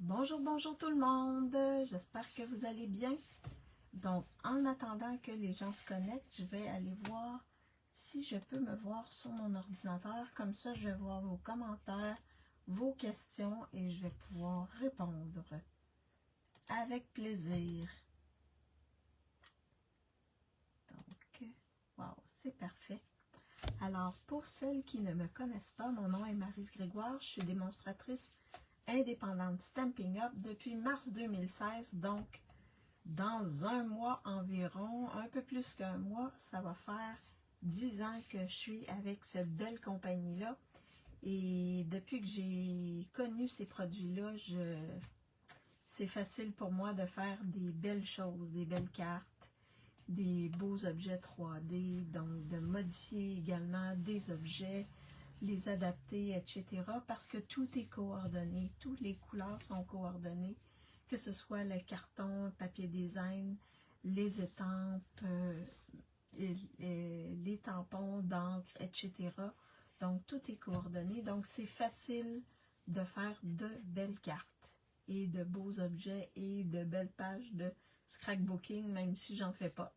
Bonjour, bonjour tout le monde, j'espère que vous allez bien. Donc, en attendant que les gens se connectent, je vais aller voir si je peux me voir sur mon ordinateur. Comme ça, je vais voir vos commentaires, vos questions et je vais pouvoir répondre avec plaisir. Donc, wow, c'est parfait. Alors, pour celles qui ne me connaissent pas, mon nom est Maryse Grégoire, je suis démonstratrice indépendante Stampin' Up depuis mars 2016, donc dans un mois environ, un peu plus qu'un mois, ça va faire 10 ans que je suis avec cette belle compagnie-là. Et depuis que j'ai connu ces produits-là, c'est facile pour moi de faire des belles choses, des belles cartes, des beaux objets 3D, donc de modifier également des objets, les adapter, etc. Parce que tout est coordonné, toutes les couleurs sont coordonnées, que ce soit le carton, le papier design, les étampes, les tampons d'encre, etc. Donc tout est coordonné, donc c'est facile de faire de belles cartes et de beaux objets et de belles pages de scrapbooking, même si j'en fais pas.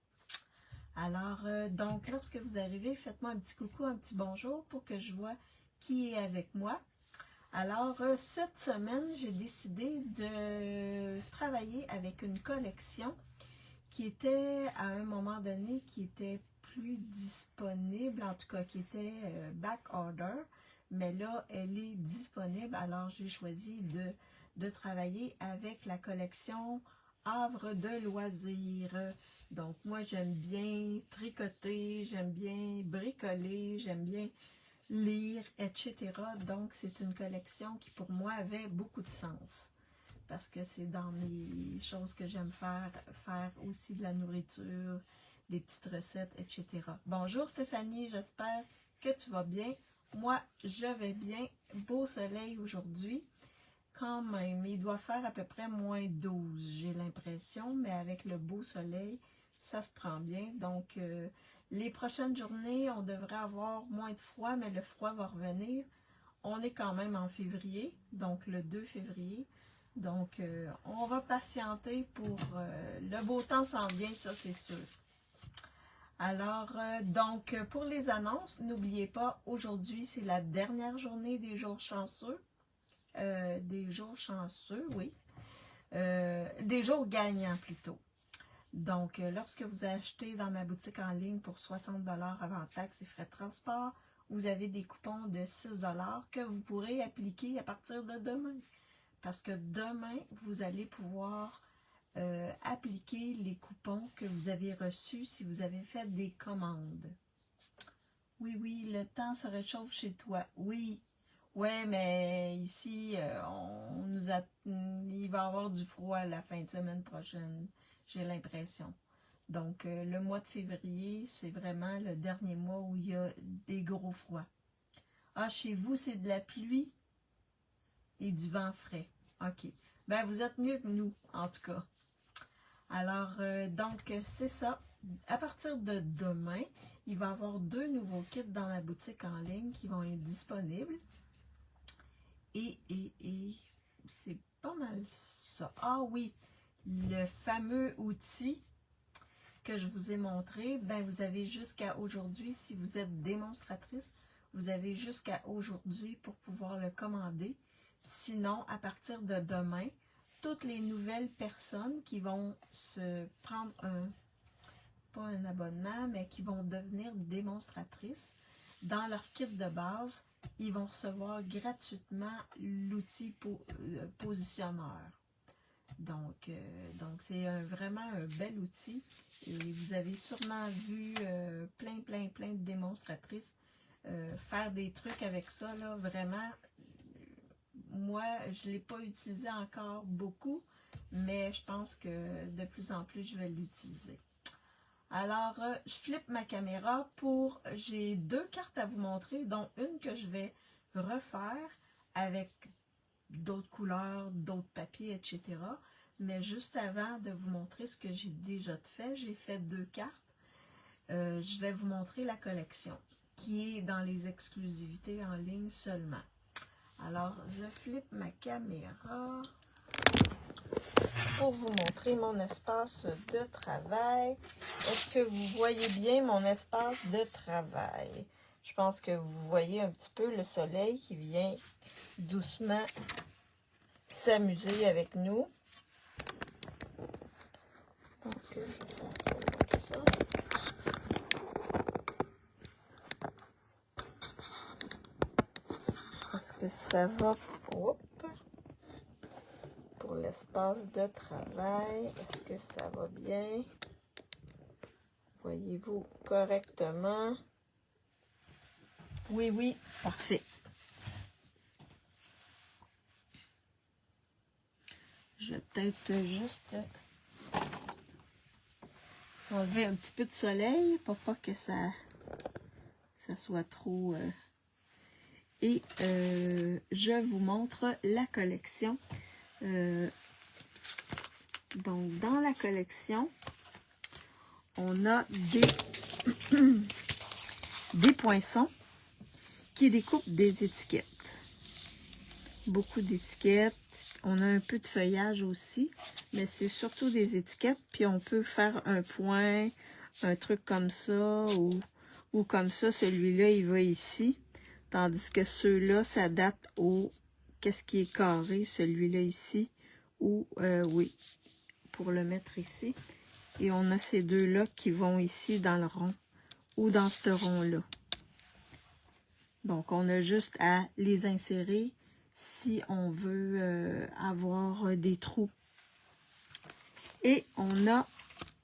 Alors, donc, lorsque vous arrivez, faites-moi un petit coucou, un petit bonjour pour que je vois qui est avec moi. Alors, cette semaine, j'ai décidé de travailler avec une collection qui était, à un moment donné, qui était plus disponible, en tout cas, qui était back order, mais là, elle est disponible. Alors, j'ai choisi de travailler avec la collection Havre de loisirs. Donc, moi, j'aime bien tricoter, j'aime bien bricoler, j'aime bien lire, etc. Donc, c'est une collection qui, pour moi, avait beaucoup de sens. Parce que c'est dans mes choses que j'aime faire aussi de la nourriture, des petites recettes, etc. Bonjour Stéphanie, j'espère que tu vas bien. Moi, je vais bien. Beau soleil aujourd'hui. Quand même, il doit faire à peu près moins 12, j'ai l'impression, mais avec le beau soleil, ça se prend bien. Donc, les prochaines journées, on devrait avoir moins de froid, mais le froid va revenir. On est quand même en février, donc le 2 février. Donc, on va patienter pour le beau temps s'en vient, ça c'est sûr. Alors, donc, pour les annonces, n'oubliez pas, aujourd'hui, c'est la dernière journée des jours chanceux. Oui. Des jours gagnants plutôt. Donc, lorsque vous achetez dans ma boutique en ligne pour 60 $ avant taxes et frais de transport, vous avez des coupons de 6 $ que vous pourrez appliquer à partir de demain. Parce que demain, vous allez pouvoir appliquer les coupons que vous avez reçus si vous avez fait des commandes. Oui, oui, le temps se réchauffe chez toi. Oui, ouais, mais ici, il va y avoir du froid la fin de semaine prochaine, j'ai l'impression. Donc, le mois de février, c'est vraiment le dernier mois où il y a des gros froids. Ah, chez vous, c'est de la pluie et du vent frais. OK. Ben, vous êtes mieux que nous, en tout cas. Alors, donc, c'est ça. À partir de demain, il va y avoir 2 nouveaux kits dans ma boutique en ligne qui vont être disponibles. Et c'est pas mal ça. Ah oui, le fameux outil que je vous ai montré, ben vous avez jusqu'à aujourd'hui, si vous êtes démonstratrice, vous avez jusqu'à aujourd'hui pour pouvoir le commander. Sinon, à partir de demain, toutes les nouvelles personnes qui vont se prendre pas un abonnement, mais qui vont devenir démonstratrices, dans leur kit de base, ils vont recevoir gratuitement l'outil positionneur. Donc c'est vraiment un bel outil. Et vous avez sûrement vu plein de démonstratrices faire des trucs avec ça. Là, vraiment, moi, je ne l'ai pas utilisé encore beaucoup, mais je pense que de plus en plus, je vais l'utiliser. Alors, je flippe ma caméra pour... J'ai 2 cartes à vous montrer, dont une que je vais refaire avec d'autres couleurs, d'autres papiers, etc. Mais juste avant de vous montrer ce que j'ai déjà fait, j'ai fait 2 cartes. Je vais vous montrer la collection, qui est dans les exclusivités en ligne seulement. Alors, je flippe ma caméra. pour vous montrer mon espace de travail. Est-ce que vous voyez bien mon espace de travail? Je pense que vous voyez un petit peu le soleil qui vient doucement s'amuser avec nous. Donc, je vais faire ça comme ça. Est-ce que ça va? Oups. Pour l'espace de travail, est-ce que ça va bien? Voyez-vous correctement? Oui, oui, parfait. Je vais peut-être juste enlever un petit peu de soleil pour pas que ça soit trop... Et je vous montre la collection. Donc, dans la collection, on a des poinçons qui découpent des étiquettes. Beaucoup d'étiquettes. On a un peu de feuillage aussi, mais c'est surtout des étiquettes. Puis on peut faire un point, un truc comme ça, ou comme ça. Celui-là, il va ici. Tandis que ceux-là s'adaptent au qu'est-ce qui est carré, celui-là ici, ou oui, pour le mettre ici. Et on a ces deux-là qui vont ici dans le rond, ou dans ce rond-là. Donc, on a juste à les insérer si on veut avoir des trous. Et on a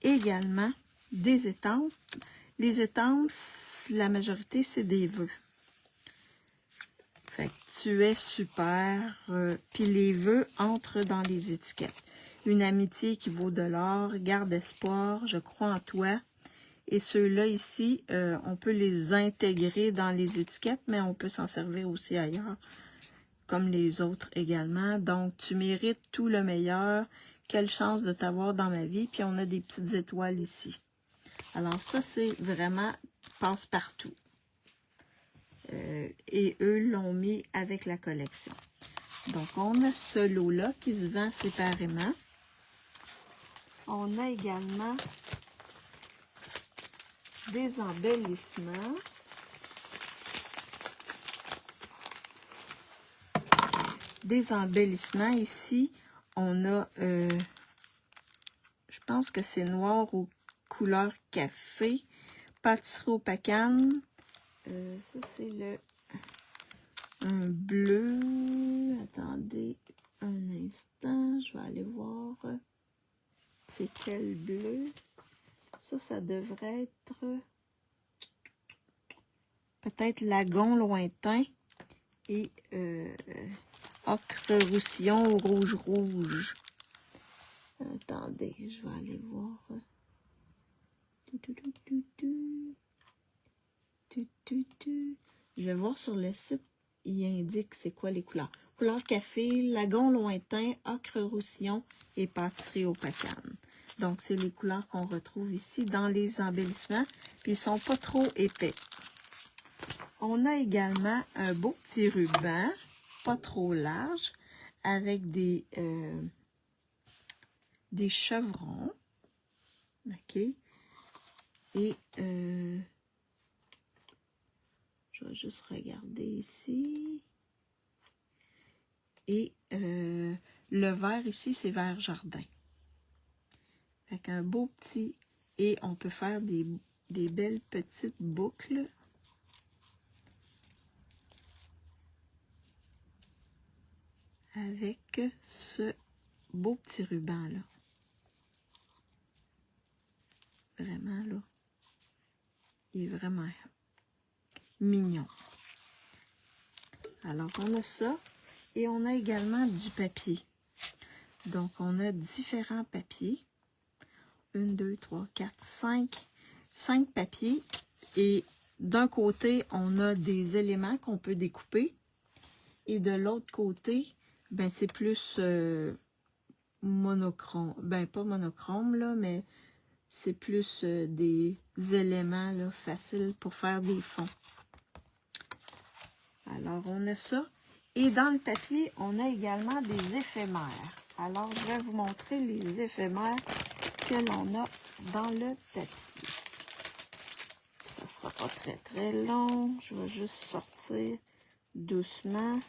également des étampes. Les étampes, la majorité, c'est des vœux. Fait que tu es super. Puis les vœux entrent dans les étiquettes. Une amitié qui vaut de l'or, garde espoir, je crois en toi. Et ceux-là ici, on peut les intégrer dans les étiquettes, mais on peut s'en servir aussi ailleurs, comme les autres également. Donc, tu mérites tout le meilleur. Quelle chance de t'avoir dans ma vie. Puis on a des petites étoiles ici. Alors ça, c'est vraiment passe-partout. Et eux l'ont mis avec la collection. Donc, on a ce lot-là qui se vend séparément. On a également des embellissements. Des embellissements ici. On a, je pense que c'est noir ou couleur café. Pâtisserie au pacane. Ça, c'est un bleu. Attendez un instant. Je vais aller voir. C'est quel bleu? Ça devrait être peut-être lagon lointain et ocre roussillon ou rouge. Attendez, je vais aller voir. Je vais voir sur le site, il indique c'est quoi les couleurs. Couleur café, lagon lointain, ocre roussillon et pâtisserie au pacane. Donc, c'est les couleurs qu'on retrouve ici dans les embellissements. Puis, ils sont pas trop épais. On a également un beau petit ruban, pas trop large, avec des chevrons. OK. Et je vais juste regarder ici. Et le vert ici, c'est vert jardin. Avec un beau petit... Et on peut faire des belles petites boucles. Avec ce beau petit ruban-là. Vraiment, là. Il est vraiment mignon. Alors, on a ça. Et on a également du papier. Donc, on a différents papiers. 1, 2, 3, 4, 5. 5 papiers. Et d'un côté, on a des éléments qu'on peut découper. Et de l'autre côté, ben c'est plus monochrome. Ben, pas monochrome, là, mais c'est plus des éléments là, faciles pour faire des fonds. Alors, on a ça. Et dans le papier, on a également des éphémères. Alors, je vais vous montrer les éphémères que l'on a dans le papier. Ça sera pas très très long. Je vais juste sortir doucement.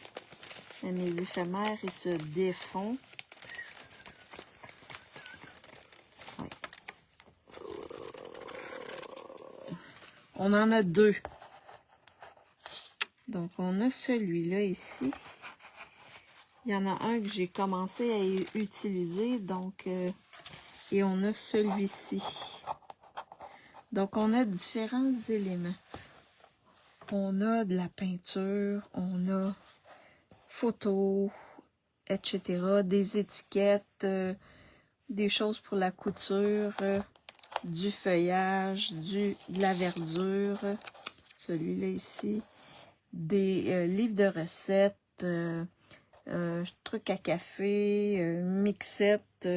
Et mes éphémères, ils se défont. Ouais. On en a deux. Donc, on a celui-là ici. Il y en a un que j'ai commencé à utiliser, donc, et on a celui-ci. Donc, on a différents éléments. On a de la peinture, on a photos, etc., des étiquettes, des choses pour la couture, du feuillage, de la verdure, celui-là ici, des livres de recettes, trucs à café, mixettes.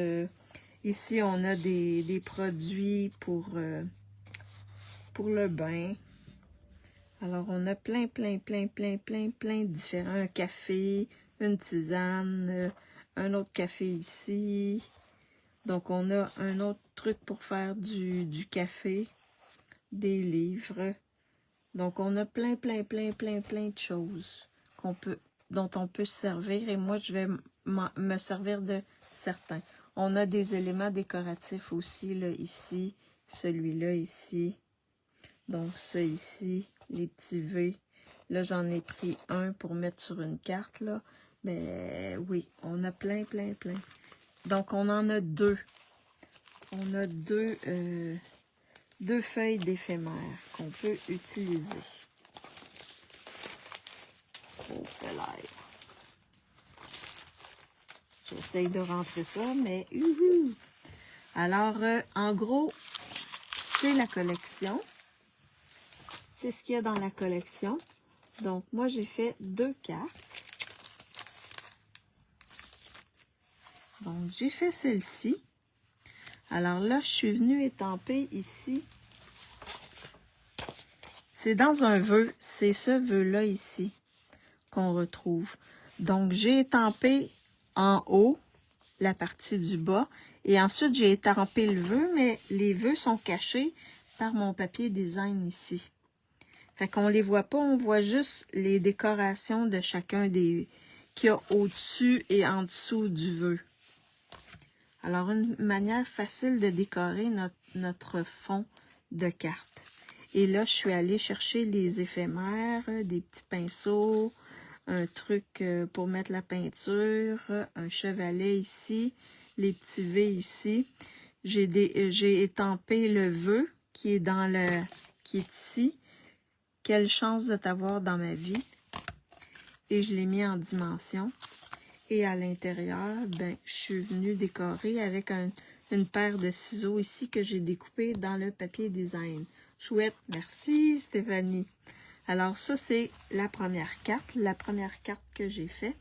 Ici, on a des produits pour le bain. Alors, on a plein de différents. Un café, une tisane, un autre café ici. Donc, on a un autre truc pour faire du café, des livres. Donc, on a plein de choses dont on peut se servir. Et moi, je vais me servir de certains. On a des éléments décoratifs aussi, là, ici. Celui-là, ici. Donc, ça ici, les petits V. Là, j'en ai pris un pour mettre sur une carte, là. Mais oui, on a plein. Donc, on en a deux. On a deux feuilles d'éphémère qu'on peut utiliser. Oh, j'essaye de rentrer ça, mais Alors, en gros, c'est la collection. C'est ce qu'il y a dans la collection. Donc, moi, j'ai fait 2 cartes. Donc, j'ai fait celle-ci. Alors là, je suis venue étamper ici. C'est dans un vœu. C'est ce vœu-là ici qu'on retrouve. Donc, j'ai étampé en haut la partie du bas. Et ensuite, j'ai étampé le vœu, mais les vœux sont cachés par mon papier design ici. Fait qu'on les voit pas, on voit juste les décorations de chacun des qu'il y a au-dessus et en dessous du vœu. Alors, une manière facile de décorer notre fond de carte. Et là, je suis allée chercher les éphémères, des petits pinceaux, un truc pour mettre la peinture, un chevalet ici, les petits V ici. J'ai étampé le vœu qui est ici. Quelle chance de t'avoir dans ma vie. Et je l'ai mis en dimension. Et à l'intérieur, ben, je suis venue décorer avec une paire de ciseaux ici que j'ai découpé dans le papier design. Chouette, merci Stéphanie. Alors ça, c'est la première carte que j'ai faite.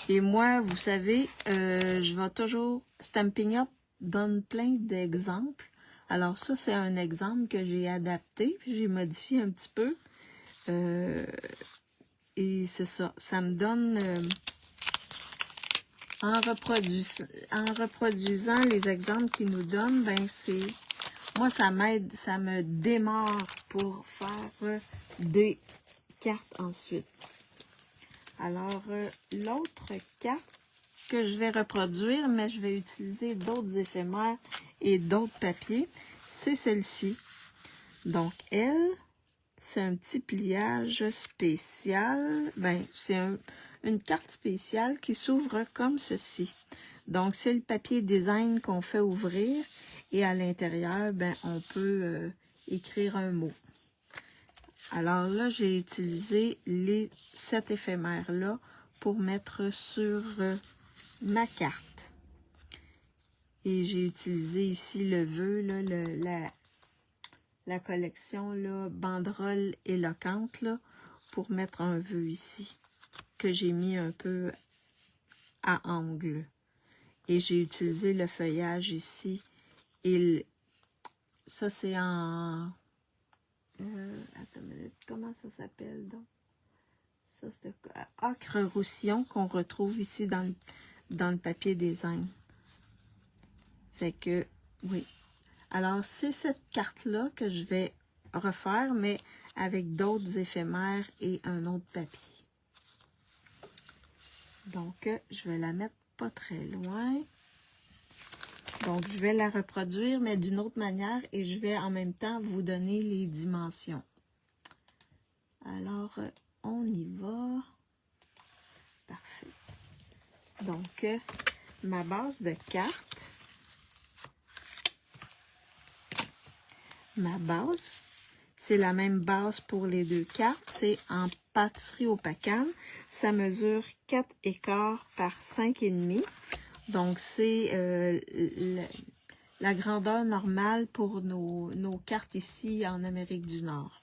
Et moi, vous savez, je vais toujours, Stampin' Up donne plein d'exemples. Alors ça, c'est un exemple que j'ai adapté, puis j'ai modifié un petit peu. Et c'est ça, ça me donne, en reproduisant les exemples qu'ils nous donnent, ben c'est, moi ça m'aide, ça me démarre pour faire des cartes ensuite. Alors, l'autre carte que je vais reproduire, mais je vais utiliser d'autres éphémères et d'autres papiers, c'est celle-ci. Donc, elle, c'est un petit pliage spécial. Ben, c'est une carte spéciale qui s'ouvre comme ceci. Donc, c'est le papier design qu'on fait ouvrir et à l'intérieur, ben, on peut écrire un mot. Alors là, j'ai utilisé les 7 éphémères-là pour mettre sur ma carte. Et j'ai utilisé ici le vœu, là, la collection là, banderole éloquente là, pour mettre un vœu ici, que j'ai mis un peu à angle. Et j'ai utilisé le feuillage ici. Et ça, c'est en... attends une minute, comment ça s'appelle donc? Ça, c'est ocre roussillon qu'on retrouve ici dans dans le papier design. Fait que, oui. Alors, c'est cette carte-là que je vais refaire, mais avec d'autres éphémères et un autre papier. Donc, je vais la mettre pas très loin. Donc, je vais la reproduire, mais d'une autre manière, et je vais en même temps vous donner les dimensions. Alors, on y va. Parfait. Donc, ma base de carte. Ma base, c'est la même base pour les deux cartes. C'est en pâtisserie au Pacane. Ça mesure 4,15 par 5,5. Donc, c'est la grandeur normale pour nos cartes ici en Amérique du Nord.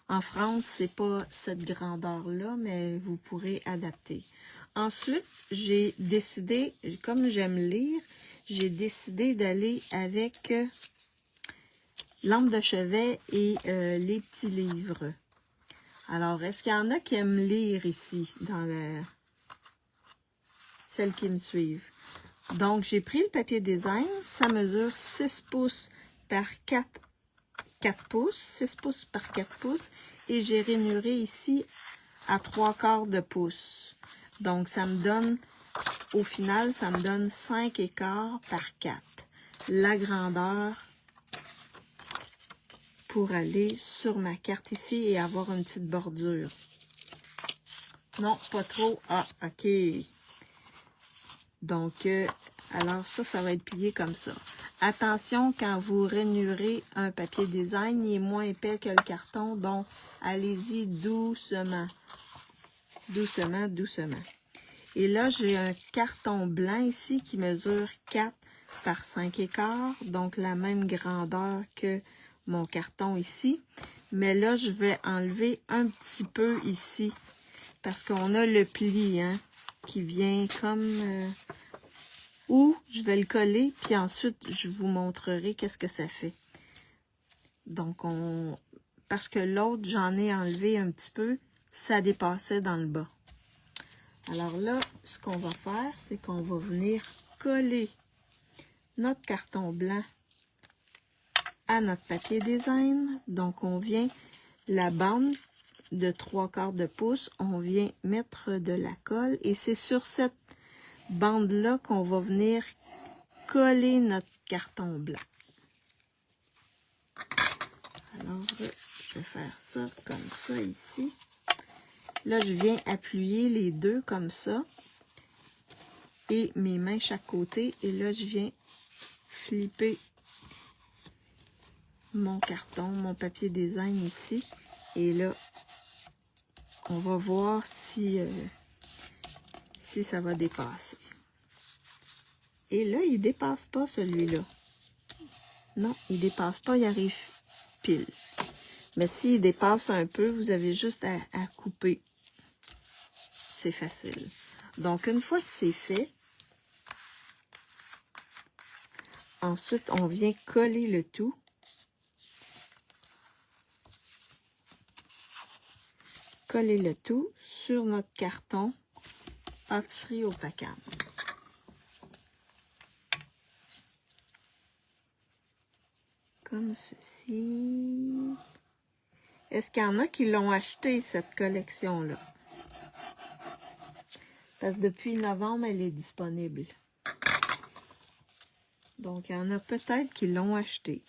En France, c'est pas cette grandeur-là, mais vous pourrez adapter. Ensuite, j'ai décidé, comme j'aime lire, j'ai décidé d'aller avec lampe de chevet et les petits livres. Alors, est-ce qu'il y en a qui aiment lire ici, dans celles qui me suivent? Donc, j'ai pris le papier design. Ça mesure 6 pouces par 4 pouces. 6 pouces par 4 pouces. Et j'ai rainuré ici à 3/4 de pouce. Donc, ça me donne, au final, ça me donne 5,15 par 4. La grandeur pour aller sur ma carte ici et avoir une petite bordure. Non, pas trop. Ah, ok. Donc, alors ça va être plié comme ça. Attention, quand vous rainurez un papier design, il est moins épais que le carton, donc allez-y doucement. Doucement, doucement. Et là, j'ai un carton blanc ici qui mesure 4 par 5,15, donc la même grandeur que mon carton ici. Mais là, je vais enlever un petit peu ici, parce qu'on a le pli, hein, qui vient comme... ou je vais le coller, puis ensuite, je vous montrerai qu'est-ce que ça fait. Donc, parce que l'autre, j'en ai enlevé un petit peu, ça dépassait dans le bas. Alors là, ce qu'on va faire, c'est qu'on va venir coller notre carton blanc à notre papier design. Donc, on vient, la bande de 3/4 de pouce, on vient mettre de la colle. Et c'est sur cette bande-là qu'on va venir coller notre carton blanc. Alors, je vais faire ça comme ça ici. Là, je viens appuyer les deux comme ça. Et mes mains chaque côté. Et là, je viens flipper mon carton, mon papier design ici. Et là, on va voir si ça va dépasser. Et là, il ne dépasse pas celui-là. Non, il ne dépasse pas, il arrive pile. Mais s'il dépasse un peu, vous avez juste à couper. C'est facile. Donc, une fois que c'est fait, ensuite, on vient coller le tout. Coller le tout sur notre carton pâtisserie au Pacane. Comme ceci. Est-ce qu'il y en a qui l'ont acheté, cette collection-là? Parce que depuis novembre, elle est disponible. Donc, il y en a peut-être qui l'ont acheté.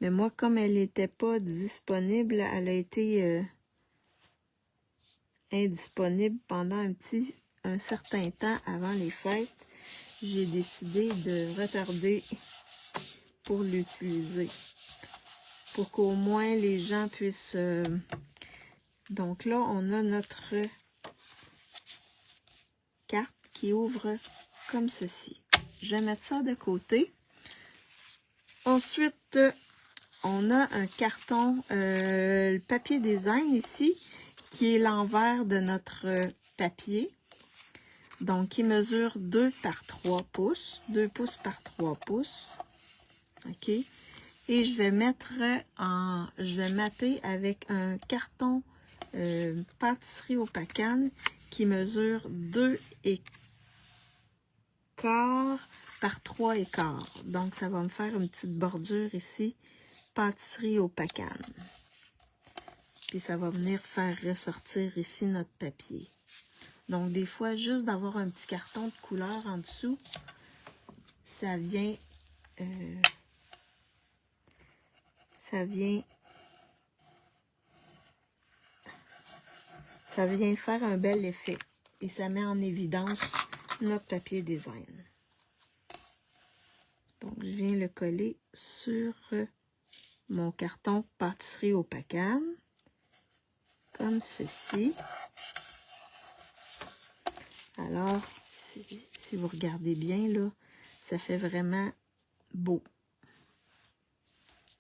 Mais moi, comme elle n'était pas disponible, elle a été indisponible pendant un certain temps avant les fêtes. J'ai décidé de retarder pour l'utiliser. Pour qu'au moins les gens puissent... Donc là, on a notre carte qui ouvre comme ceci. Je vais mettre ça de côté. Ensuite, on a un carton, le papier design ici, qui est l'envers de notre papier. Donc, il mesure 2 par 3 pouces. 2 pouces par 3 pouces. OK. Et je vais mettre je vais mater avec un carton pâtisserie au pacane qui mesure 2,4 par 3,4. Donc, ça va me faire une petite bordure ici, pâtisserie au pacane. Puis, ça va venir faire ressortir ici notre papier. Donc, des fois, juste d'avoir un petit carton de couleur en dessous, ça vient faire un bel effet. Et ça met en évidence notre papier design. Donc, je viens le coller sur mon carton pâtisserie au pacane, comme ceci. Alors, si vous regardez bien, là, ça fait vraiment beau.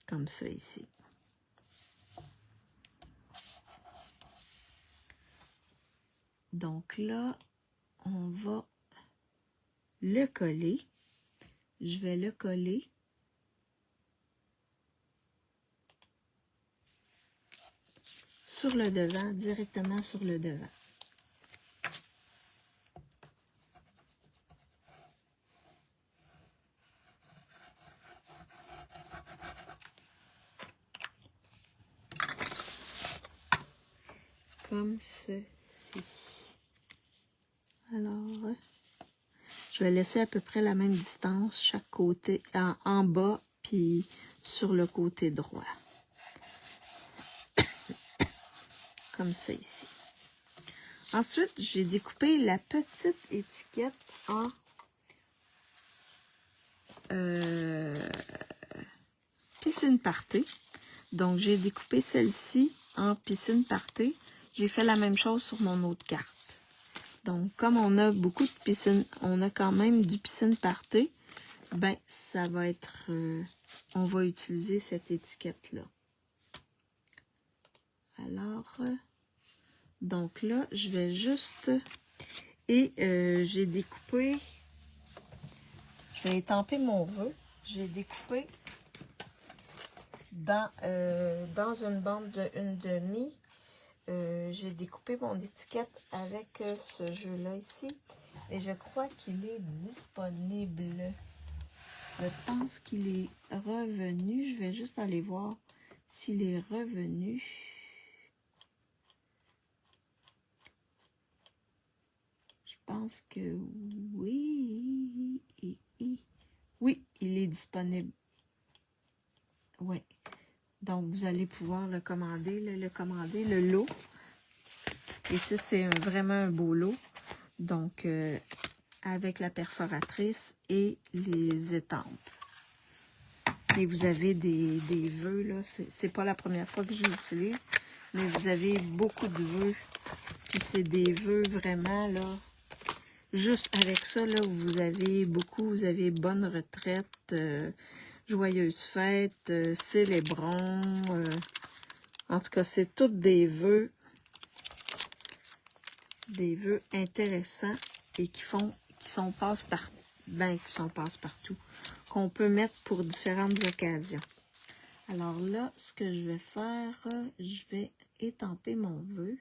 Comme ça ici. Donc là, on va le coller. Je vais le coller sur le devant, directement sur le devant. Comme ceci. Alors, je vais laisser à peu près la même distance chaque côté, en bas, puis sur le côté droit. Comme ça ici. Ensuite, j'ai découpé la petite étiquette en piscine party. Donc, j'ai découpé celle-ci en piscine party. J'ai fait la même chose sur mon autre carte. Donc, comme on a beaucoup de piscines, on a quand même du piscine party, ben, ça va être... on va utiliser cette étiquette-là. Alors, donc là, je vais juste... Et j'ai découpé... Je vais étamper mon vœu. J'ai découpé dans une bande de 1/2. J'ai découpé mon étiquette avec ce jeu-là ici. Et je crois qu'il est disponible. Je pense qu'il est revenu. Je vais juste aller voir s'il est revenu. Je pense que oui. Oui, il est disponible. Oui. Donc, vous allez pouvoir le commander, le lot. Et ça, c'est vraiment un beau lot. Donc, avec la perforatrice et les étampes. Et vous avez des vœux, là. C'est pas la première fois que je l'utilise, mais vous avez beaucoup de vœux. Puis c'est des vœux vraiment, là. Juste avec ça, là, vous avez bonne retraite, joyeuses fêtes, célébrons. En tout cas, c'est tous des vœux intéressants et qui sont passe-partout, qu'on peut mettre pour différentes occasions. Alors là, ce que je vais faire, je vais étamper mon vœu.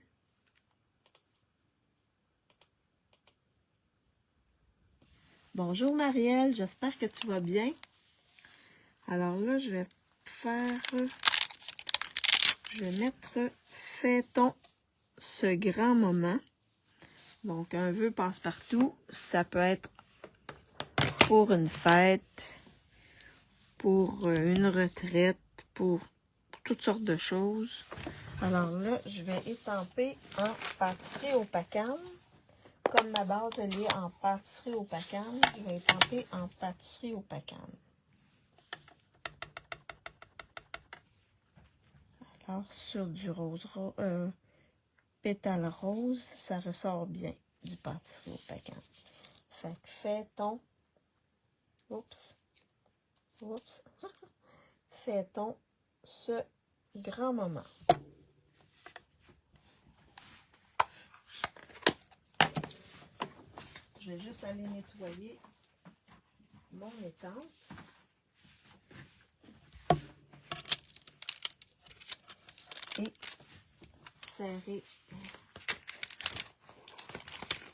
Bonjour Marielle, j'espère que tu vas bien. Alors là, je vais mettre « Fêtons ce grand moment ». Donc, un vœu passe-partout, ça peut être pour une fête, pour une retraite, pour toutes sortes de choses. Alors là, je vais étamper en pâtisserie au pacane. Comme ma base, elle est en pâtisserie au pacane, je vais étamper en pâtisserie au pacane. Alors, sur du pétale rose, ça ressort bien du pâtisserie au pacane. Fait que fêtons, fêtons ce grand moment. Je vais juste aller nettoyer mon étampe. Et serrer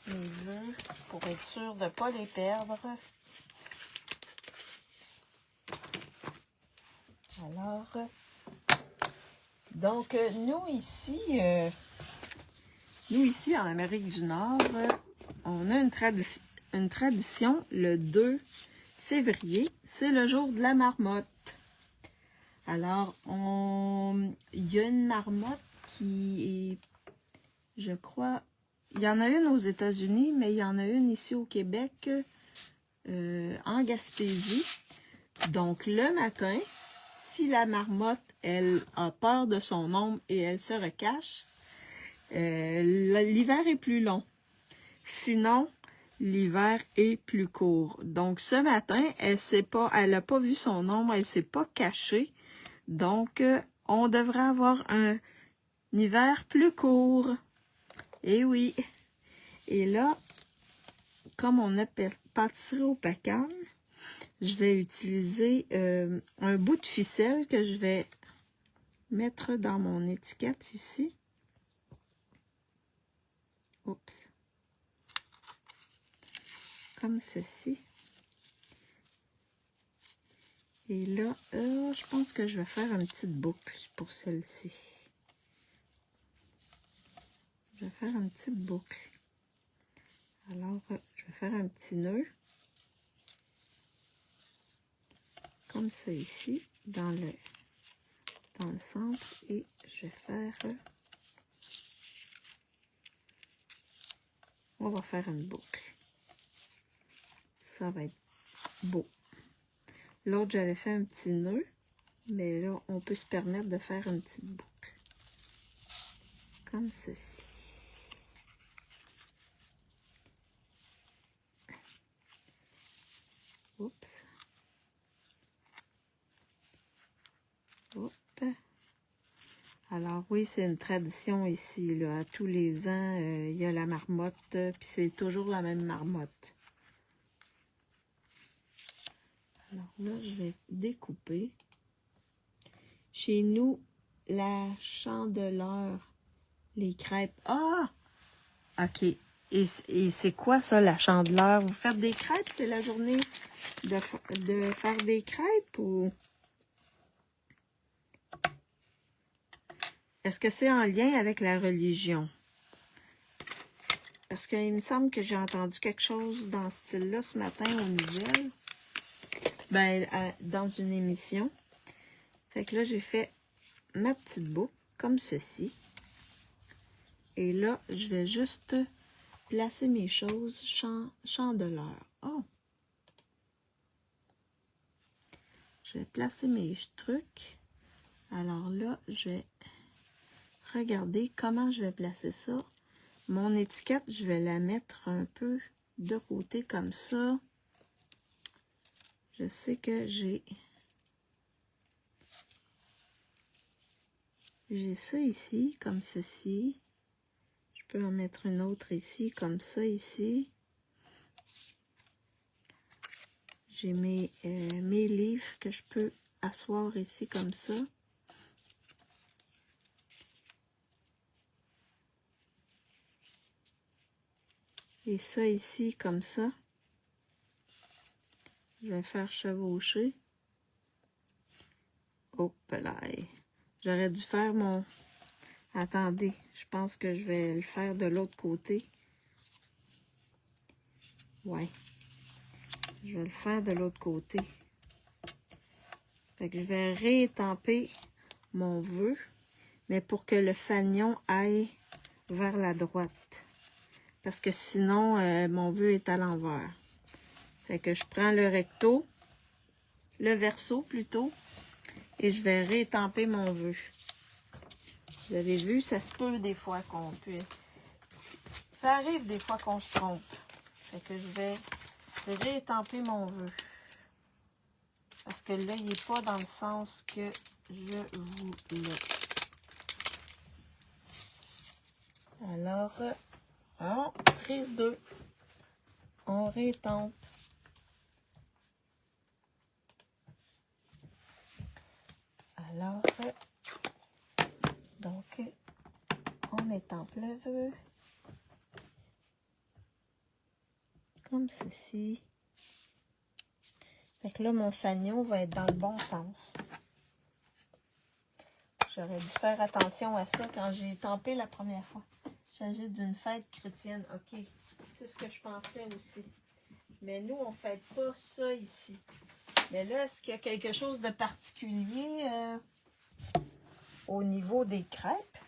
mes œufs pour être sûr de ne pas les perdre. Alors, donc, nous ici en Amérique du Nord, on a une tradition le 2 février, c'est le jour de la marmotte. Alors, il y a une marmotte qui est, je crois, il y en a une aux États-Unis, mais il y en a une ici au Québec, en Gaspésie. Donc, le matin, si la marmotte, elle a peur de son ombre et elle se recache, l'hiver est plus long. Sinon, l'hiver est plus court. Donc, ce matin, elle n'a pas vu son ombre, elle ne s'est pas cachée. Donc, on devrait avoir un hiver plus court. Et oui. Et là, comme on a pâtisserie au Pacam, je vais utiliser un bout de ficelle que je vais mettre dans mon étiquette ici. Oups. Comme ceci. Et là, je pense que je vais faire une petite boucle pour celle-ci. Je vais faire une petite boucle. Alors, je vais faire un petit nœud. Comme ça ici, dans le centre. Et je vais faire... on va faire une boucle. Ça va être beau. L'autre, j'avais fait un petit nœud. Mais là, on peut se permettre de faire une petite boucle. Comme ceci. Oups. Hop. Alors oui, c'est une tradition ici, là. À tous les ans, il y a la marmotte, puis c'est toujours la même marmotte. Alors là, je vais découper. Chez nous, la chandeleur, les crêpes. Ah! OK. Et c'est quoi ça, la chandeleur? Vous faites des crêpes? C'est la journée de faire des crêpes ou... Est-ce que c'est en lien avec la religion? Parce qu'il me semble que j'ai entendu quelque chose dans ce style-là ce matin aux nouvelles. Ben, dans une émission. Fait que là, j'ai fait ma petite boucle comme ceci. Et là, je vais juste placer mes choses chandeleur. Oh! Je vais placer mes trucs. Alors là, je vais regarder comment je vais placer ça. Mon étiquette, je vais la mettre un peu de côté comme ça. Je sais que j'ai ça ici, comme ceci. Je peux en mettre une autre ici, comme ça ici. J'ai mes livres que je peux asseoir ici, comme ça. Et ça ici, comme ça. Je vais faire chevaucher. Hop là. J'aurais dû faire mon... Attendez, je pense que je vais le faire de l'autre côté. Ouais. Je vais le faire de l'autre côté. Fait que je vais réétamper mon vœu, mais pour que le fanion aille vers la droite. Parce que sinon, mon vœu est à l'envers. Fait que je prends le recto, le verso plutôt, et je vais réétamper mon vœu. Vous avez vu, ça se peut des fois qu'on peut... Ça arrive des fois qu'on se trompe. Fait que je vais réétamper mon vœu. Parce que là, il n'est pas dans le sens que je voulais. Alors, prise 2. On rétampe. Alors, donc, On est en pleuveux. Comme ceci. Fait que là, mon fanion va être dans le bon sens. J'aurais dû faire attention à ça quand j'ai tampé la première fois. Il s'agit d'une fête chrétienne. OK. C'est ce que je pensais aussi. Mais nous, on ne fête pas ça ici. Mais là, est-ce qu'il y a quelque chose de particulier au niveau des crêpes?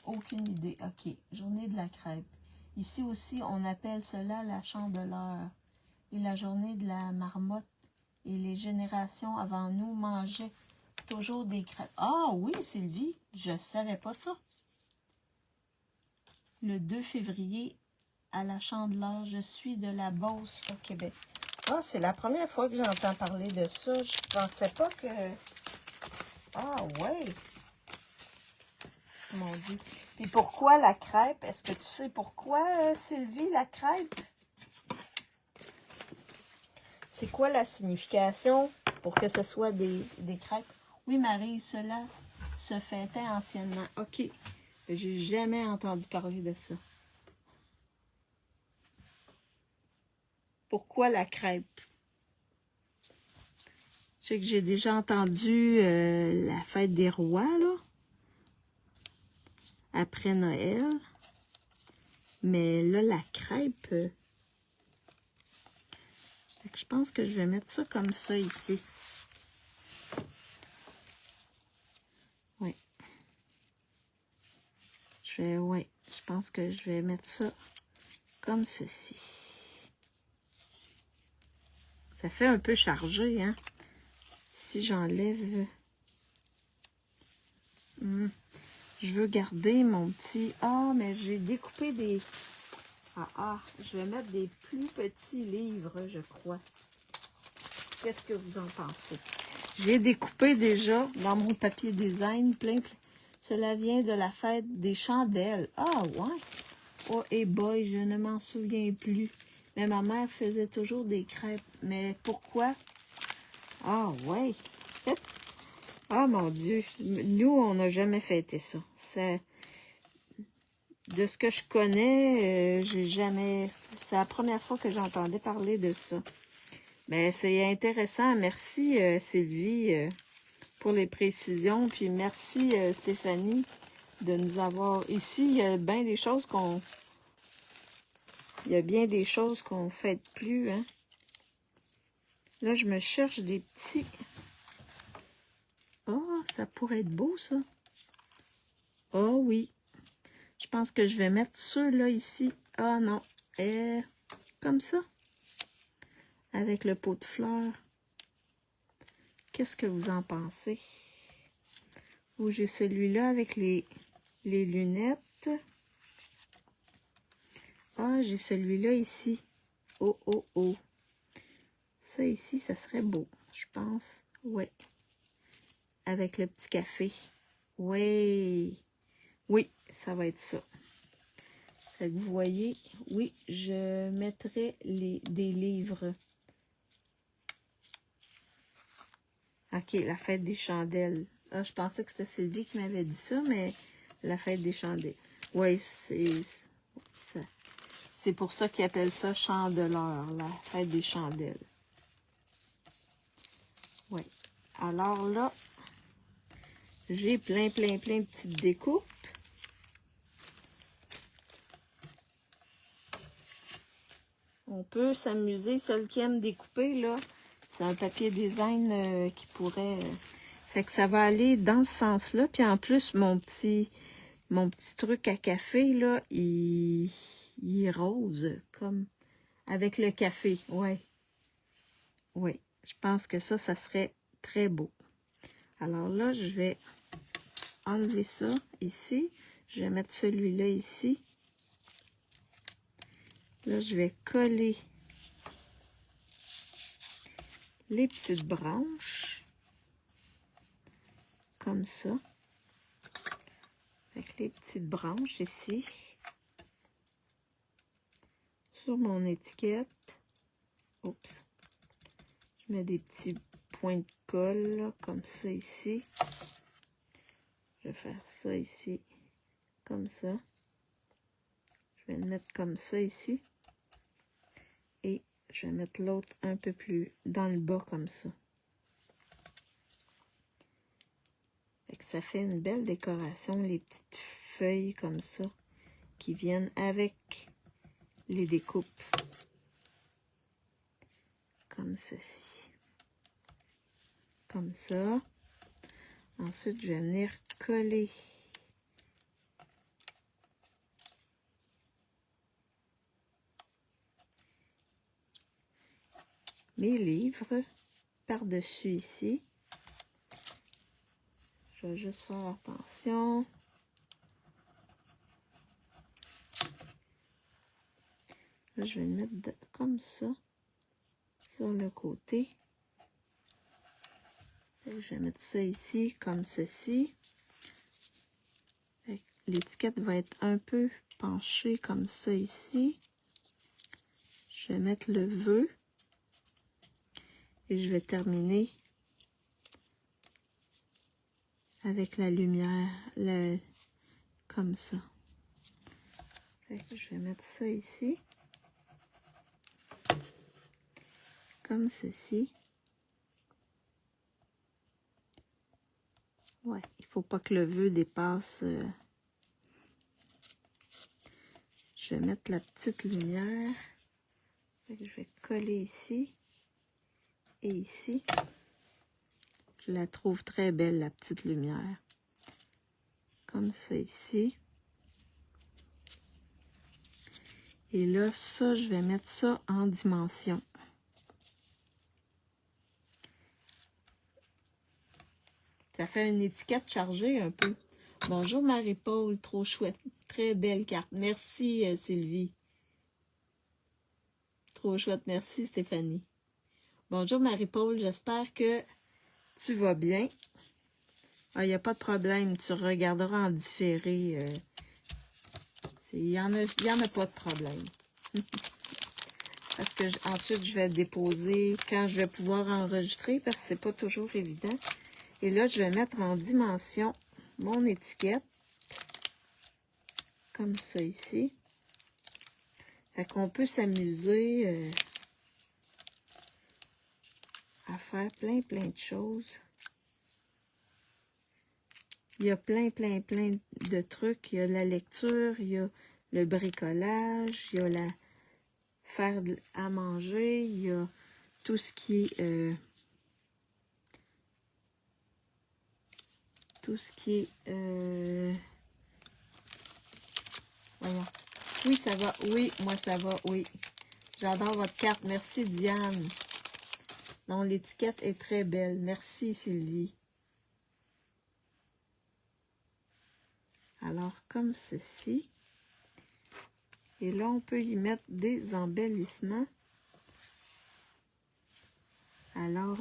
Aucune idée. OK. Journée de la crêpe. Ici aussi, on appelle cela la chandeleur. Et la journée de la marmotte. Et les générations avant nous mangeaient toujours des crêpes. Ah oui, Sylvie, je ne savais pas ça. Le 2 février, à la Chandeleur, je suis de la Beauce au Québec. Ah, c'est la première fois que j'entends parler de ça. Je pensais pas que... Ah, ouais. Mon Dieu. Puis pourquoi la crêpe? Est-ce que tu sais pourquoi, Sylvie, la crêpe? C'est quoi la signification pour que ce soit des crêpes? Oui, Marie, cela se fêtait anciennement. OK. J'ai jamais entendu parler de ça. Pourquoi la crêpe? Je sais que j'ai déjà entendu la fête des rois, là. Après Noël. Mais là, la crêpe... je pense que je vais mettre ça comme ça ici. Oui. Je pense que je vais mettre ça comme ceci. Ça fait un peu chargé, hein? Si j'enlève... Je veux garder mon petit... Ah, mais j'ai découpé des... je vais mettre des plus petits livres, je crois. Qu'est-ce que vous en pensez? J'ai découpé déjà dans mon papier design plein. Cela vient de la fête des chandelles. Ah, ouais. Oh, et boy, je ne m'en souviens plus. Mais ma mère faisait toujours des crêpes. Mais pourquoi? Ah, ouais. Ah, mon Dieu. Nous, on n'a jamais fêté ça. De ce que je connais, j'ai jamais... C'est la première fois que j'entendais parler de ça. Mais c'est intéressant. Merci, Sylvie, pour les précisions. Puis merci, Stéphanie, de nous avoir... Ici, il y a bien des choses qu'on... Il y a bien des choses qu'on ne fête plus, hein. Là, je me cherche des petits... Oh, ça pourrait être beau, ça. Oh, oui. Je pense que je vais mettre ceux-là ici. Ah, non. Comme ça. Avec le pot de fleurs. Qu'est-ce que vous en pensez? Ou j'ai celui-là avec les lunettes. Ah, j'ai celui-là ici. Oh, oh, oh. Ça ici, ça serait beau, je pense. Ouais. Avec le petit café. Ouais. Oui, ça va être ça. Fait que vous voyez, oui, je mettrai des livres. OK, la fête des chandelles. Ah, je pensais que c'était Sylvie qui m'avait dit ça, mais la fête des chandelles. Oui, c'est pour ça qu'ils appellent ça chandeleur, la fête des chandelles. Oui. Alors là, j'ai plein de petites découpes. On peut s'amuser. Celle qui aime découper, là, c'est un papier design qui pourrait... Fait que ça va aller dans ce sens-là. Puis en plus, mon petit truc à café, là, il est rose, comme avec le café. Ouais. Oui. Je pense que ça serait très beau. Alors là, je vais enlever ça ici. Je vais mettre celui-là ici. Là, je vais coller les petites branches. Comme ça. Avec les petites branches ici. Sur mon étiquette. Oups. Je mets des petits point de colle, là, comme ça ici. Je vais faire ça ici, comme ça. Je vais le mettre comme ça ici. Et je vais mettre l'autre un peu plus dans le bas, comme ça. Fait que ça fait une belle décoration, les petites feuilles comme ça, qui viennent avec les découpes. Comme ceci. Comme ça. Ensuite, je vais venir coller mes livres par-dessus ici. Je vais juste faire attention. Là, je vais le mettre comme ça, sur le côté. Je vais mettre ça ici, comme ceci. L'étiquette va être un peu penchée comme ça ici. Je vais mettre le vœu. Et je vais terminer avec la lumière, comme ça. Fait que je vais mettre ça ici. Comme ceci. Ouais, il faut pas que le vœu dépasse. Je vais mettre la petite lumière. Fait que je vais coller ici. Et ici. Je la trouve très belle, la petite lumière. Comme ça ici. Et là, ça, je vais mettre ça en dimension. Ça fait une étiquette chargée un peu. Bonjour Marie-Paul, trop chouette. Très belle carte. Merci Sylvie. Trop chouette. Merci Stéphanie. Bonjour Marie-Paul, j'espère que tu vas bien. Ah, il n'y a pas de problème, tu regarderas en différé. Il y en a pas de problème. Parce que ensuite, je vais déposer quand je vais pouvoir enregistrer, parce que c'est pas toujours évident. Et là, je vais mettre en dimension mon étiquette. Comme ça ici. Fait qu'on peut s'amuser à faire plein de choses. Il y a plein de trucs. Il y a la lecture, il y a le bricolage, il y a faire à manger, il y a tout ce qui est... Voyons. Oui, ça va. Oui, moi, ça va. Oui. J'adore votre carte. Merci, Diane. Non, l'étiquette est très belle. Merci, Sylvie. Alors, comme ceci. Et là, on peut y mettre des embellissements. Alors,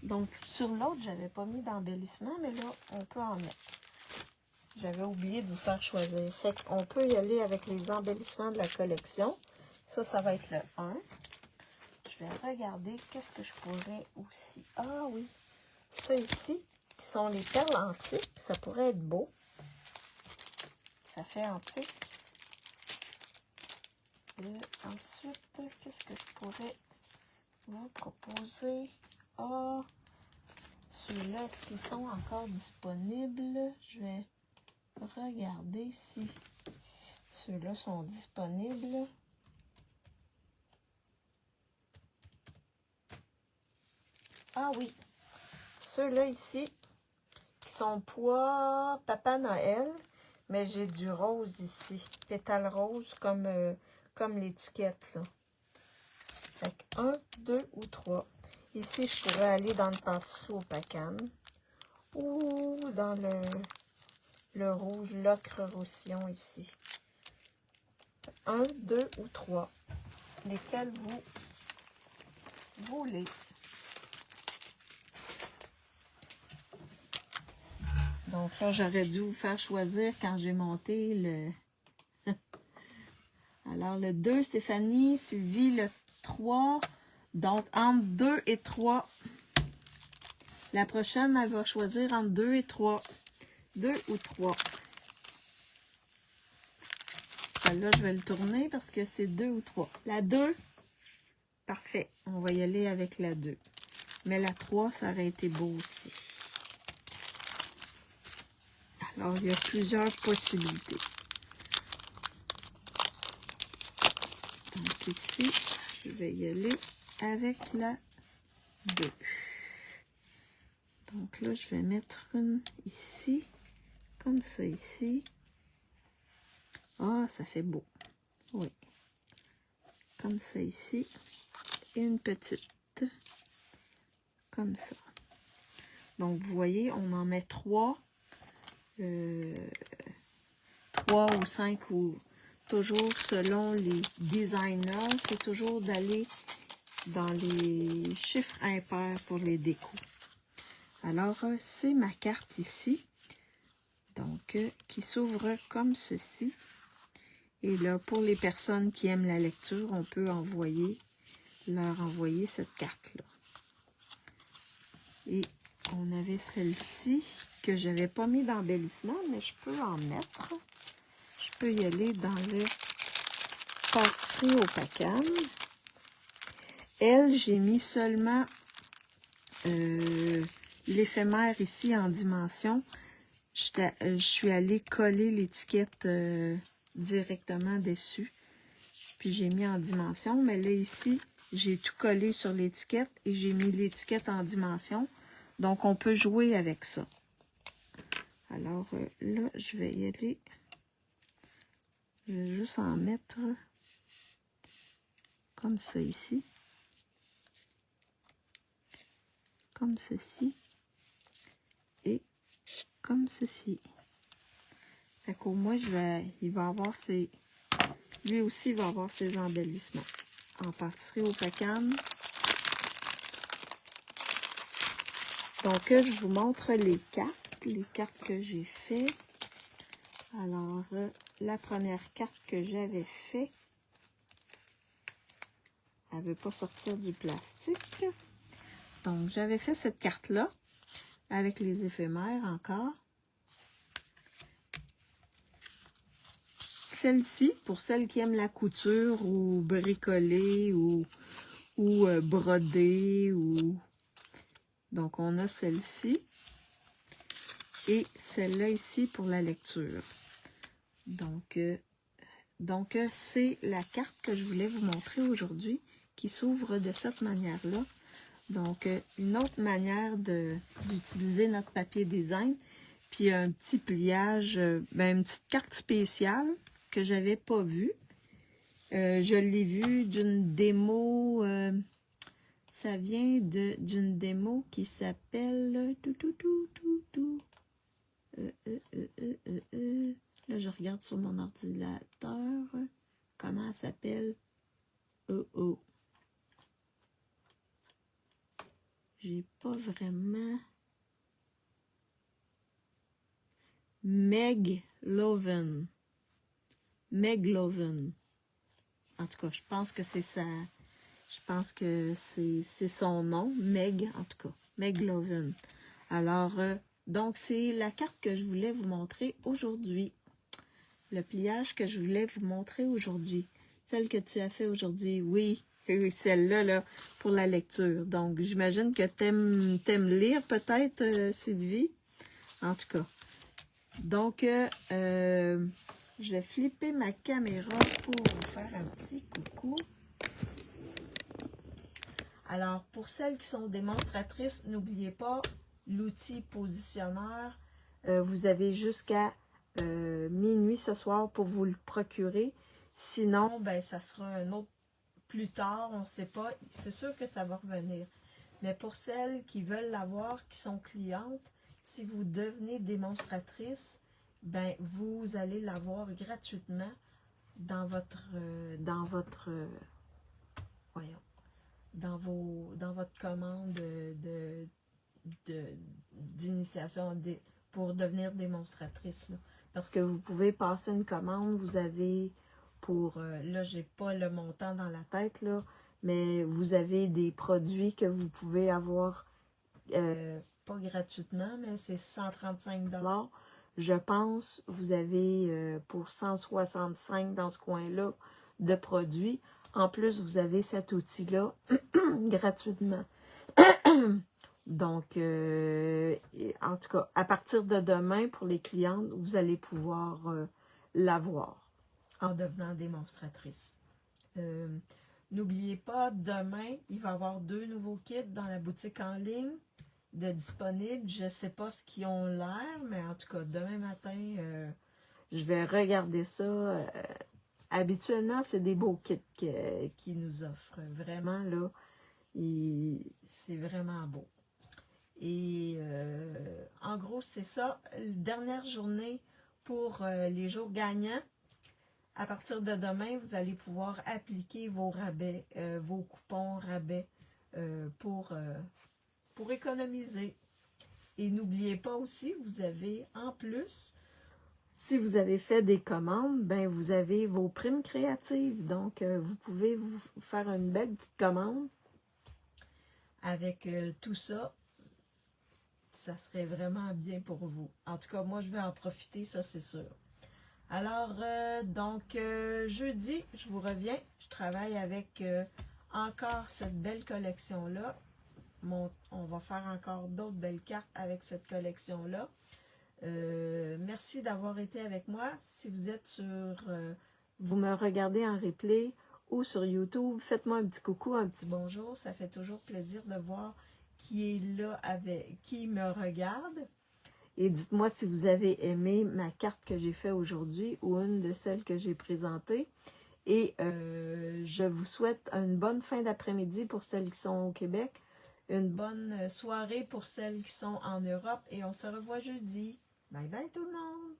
donc, sur l'autre, j'avais pas mis d'embellissement, mais là, on peut en mettre. J'avais oublié de vous faire choisir. Fait qu'on peut y aller avec les embellissements de la collection. Ça va être le 1. Je vais regarder qu'est-ce que je pourrais aussi. Ah oui, ça ici, qui sont les perles antiques. Ça pourrait être beau. Ça fait antique. Et ensuite, qu'est-ce que je pourrais vous proposer? Ah, ceux-là, est-ce qu'ils sont encore disponibles? Je vais regarder si ceux-là sont disponibles. Ah oui, ceux-là ici, qui sont pois Papa Noël, mais j'ai du rose ici, pétale rose comme l'étiquette là. Fait que 1, 2 ou 3. Ici, je pourrais aller dans le pâtisserie au Pacam ou dans le rouge, l'ocre roussillon ici. 1, 2 ou 3. Lesquels vous voulez. Donc là, j'aurais dû vous faire choisir quand j'ai monté le... Alors, le 2, Stéphanie, Sylvie, le 3. Donc, entre 2 et 3, La prochaine, elle va choisir entre 2 et 3. 2 ou 3. Celle-là, je vais le tourner parce que c'est 2 ou 3. La 2, parfait. On va y aller avec la 2. Mais la 3, ça aurait été beau aussi. Alors, il y a plusieurs possibilités. Donc ici, je vais y aller avec la 2. Donc là, je vais mettre une ici, comme ça ici. Ah, ça fait beau. Oui. Comme ça ici. Et une petite. Comme ça. Donc, vous voyez, on en met 3. 3 ou 5 ou toujours selon les designers. C'est toujours d'aller dans les chiffres impairs pour les décos. Alors, c'est ma carte ici. Donc, qui s'ouvre comme ceci. Et là, pour les personnes qui aiment la lecture, on peut leur envoyer cette carte-là. Et on avait celle-ci que je n'avais pas mis d'embellissement, mais je peux en mettre. Je peux y aller dans le pâtisserie au Pacam. Elle, j'ai mis seulement l'éphémère ici en dimension. Je suis allée coller l'étiquette directement dessus. Puis j'ai mis en dimension. Mais là, ici, j'ai tout collé sur l'étiquette et j'ai mis l'étiquette en dimension. Donc, on peut jouer avec ça. Alors, là, je vais y aller. Je vais juste en mettre comme ça ici. Comme ceci. Et comme ceci. Fait qu'au moins, il va avoir ses... Lui aussi, il va avoir ses embellissements. En pâtisserie au Pacam. Donc, je vous montre les cartes que j'ai fait. Alors, la première carte que j'avais fait, elle ne veut pas sortir du plastique. Donc, j'avais fait cette carte-là, avec les éphémères encore. Celle-ci, pour celles qui aiment la couture, ou bricoler, ou broder, ou... Donc, on a celle-ci. Et celle-là ici pour la lecture. Donc c'est la carte que je voulais vous montrer aujourd'hui, qui s'ouvre de cette manière-là. Donc, une autre manière d'utiliser notre papier design. Puis un petit pliage, une petite carte spéciale que je n'avais pas vue. Je l'ai vue d'une démo, ça vient d'une démo qui s'appelle... Là, je regarde sur mon ordinateur. Comment elle s'appelle? J'ai pas vraiment... Megloven. Megloven. En tout cas, je pense que c'est ça. Je pense que c'est son nom. Meg, en tout cas. Megloven. Alors, donc, c'est la carte que je voulais vous montrer aujourd'hui. Le pliage que je voulais vous montrer aujourd'hui. Celle que tu as fait aujourd'hui. Oui, celle-là, là, pour la lecture. Donc, j'imagine que t'aimes lire peut-être, Sylvie. En tout cas. Donc, je vais flipper ma caméra pour vous faire un petit coucou. Alors, pour celles qui sont démonstratrices, n'oubliez pas l'outil positionneur. Vous avez jusqu'à minuit ce soir pour vous le procurer. Sinon, ben, ça sera un autre plus tard, on ne sait pas. C'est sûr que ça va revenir. Mais pour celles qui veulent l'avoir, qui sont clientes, si vous devenez démonstratrice, ben, vous allez l'avoir gratuitement dans votre commande d'initiation pour devenir démonstratrice. Là. Parce que vous pouvez passer une commande, vous avez pour, là, j'ai pas le montant dans la tête, là, mais vous avez des produits que vous pouvez avoir pas gratuitement, mais c'est 135 $. Je pense vous avez pour 165 dans ce coin-là de produits. En plus, vous avez cet outil-là gratuitement. Donc, en tout cas, à partir de demain, pour les clientes, vous allez pouvoir l'avoir en devenant démonstratrice. N'oubliez pas, demain, il va y avoir 2 nouveaux kits dans la boutique en ligne de disponibles. Je ne sais pas ce qu'ils ont l'air, mais en tout cas, demain matin, je vais regarder ça. Habituellement, c'est des beaux kits qu'ils nous offrent. Vraiment, là, c'est vraiment beau. Et en gros, c'est ça. Dernière journée pour les jours gagnants. À partir de demain, vous allez pouvoir appliquer vos rabais, vos coupons rabais pour économiser. Et n'oubliez pas aussi, vous avez en plus, si vous avez fait des commandes, ben vous avez vos primes créatives. Donc, vous pouvez vous faire une belle petite commande avec tout ça. Ça serait vraiment bien pour vous. En tout cas, moi, je vais en profiter, ça, c'est sûr. Alors, jeudi, je vous reviens. Je travaille avec encore cette belle collection-là. On va faire encore d'autres belles cartes avec cette collection-là. Merci d'avoir été avec moi. Si vous êtes vous me regardez en replay ou sur YouTube, faites-moi un petit coucou, un petit bonjour. Ça fait toujours plaisir de voir qui est là, qui me regarde. Et dites-moi si vous avez aimé ma carte que j'ai faite aujourd'hui ou une de celles que j'ai présentées. Et je vous souhaite une bonne fin d'après-midi pour celles qui sont au Québec. Une bonne soirée pour celles qui sont en Europe. Et on se revoit jeudi. Bye bye tout le monde!